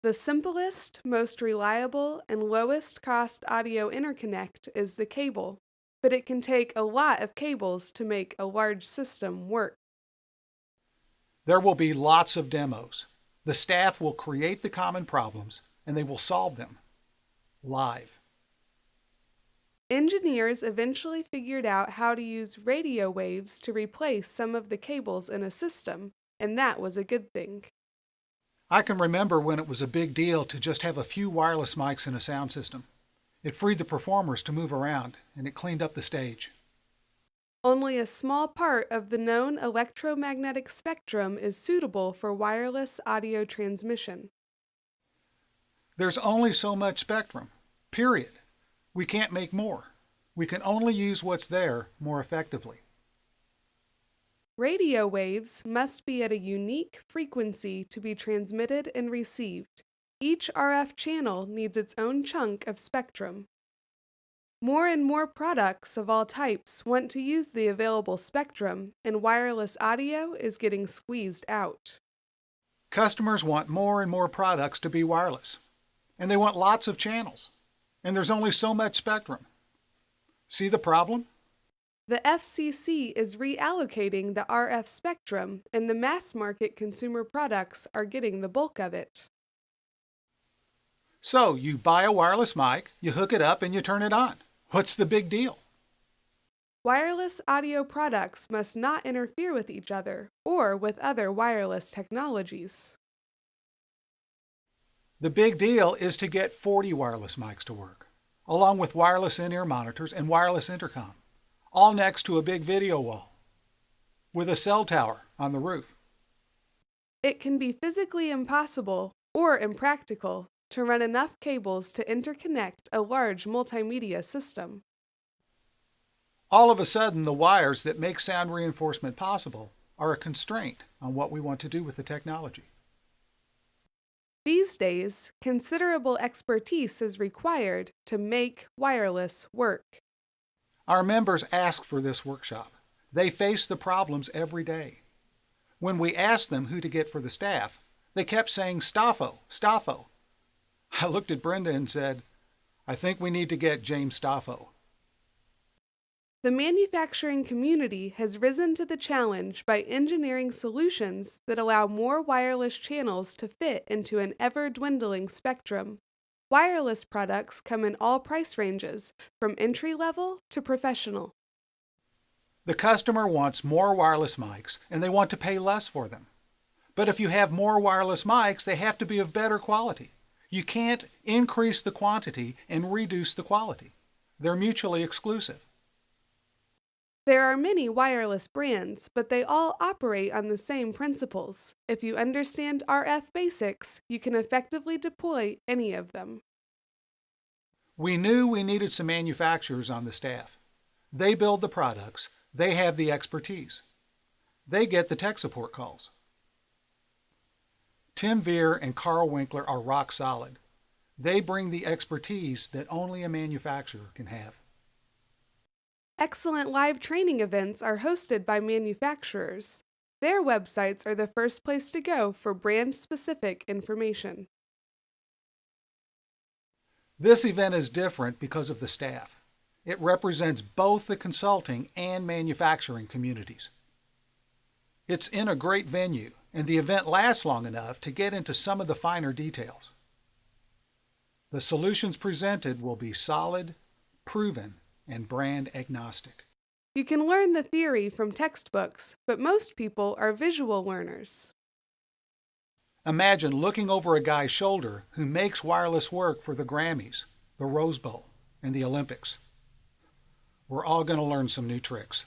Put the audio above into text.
The simplest, most reliable, and lowest cost audio interconnect is the cable, but it can take a lot of cables to make a large system work. There will be lots of demos. The staff will create the common problems and they will solve them live. Engineers eventually figured out how to use radio waves to replace some of the cables in a system, and that was a good thing. I can remember when it was a big deal to just have a few wireless mics in a sound system. It freed the performers to move around and it cleaned up the stage. Only a small part of the known electromagnetic spectrum is suitable for wireless audio transmission. There's only so much spectrum, period. We can't make more. We can only use what's there more effectively. Radio waves must be at a unique frequency to be transmitted and received. Each RF channel needs its own chunk of spectrum. More and more products of all types want to use the available spectrum, and wireless audio is getting squeezed out. Customers want more and more products to be wireless, and they want lots of channels, and there's only so much spectrum. See the problem? The FCC is reallocating the RF spectrum, and the mass market consumer products are getting the bulk of it. So you buy a wireless mic, you hook it up, and you turn it on. What's the big deal? Wireless audio products must not interfere with each other or with other wireless technologies. The big deal is to get 40 wireless mics to work, along with wireless in-ear monitors and wireless intercom, all next to a big video wall, with a cell tower on the roof. It can be physically impossible or impractical to run enough cables to interconnect a large multimedia system. All of a sudden, the wires that make sound reinforcement possible are a constraint on what we want to do with the technology. These days, considerable expertise is required to make wireless work. Our members ask for this workshop. They face the problems every day. When we asked them who to get for the staff, they kept saying Staffo, Staffo. I looked at Brenda and said, I think we need to get James Staffo. The manufacturing community has risen to the challenge by engineering solutions that allow more wireless channels to fit into an ever-dwindling spectrum. Wireless products come in all price ranges, from entry-level to professional. The customer wants more wireless mics, and they want to pay less for them. But if you have more wireless mics, they have to be of better quality. You can't increase the quantity and reduce the quality. They're mutually exclusive. There are many wireless brands, but they all operate on the same principles. If you understand RF basics, you can effectively deploy any of them. We knew we needed some manufacturers on the staff. They build the products. They have the expertise. They get the tech support calls. Tim Veer and Carl Winkler are rock solid. They bring the expertise that only a manufacturer can have. Excellent live training events are hosted by manufacturers. Their websites are the first place to go for brand-specific information. This event is different because of the staff. It represents both the consulting and manufacturing communities. It's in a great venue, and the event lasts long enough to get into some of the finer details. The solutions presented will be solid, proven, and brand agnostic. You can learn the theory from textbooks, but most people are visual learners. Imagine looking over a guy's shoulder who makes wireless work for the Grammys, the Rose Bowl, and the Olympics. We're all going to learn some new tricks.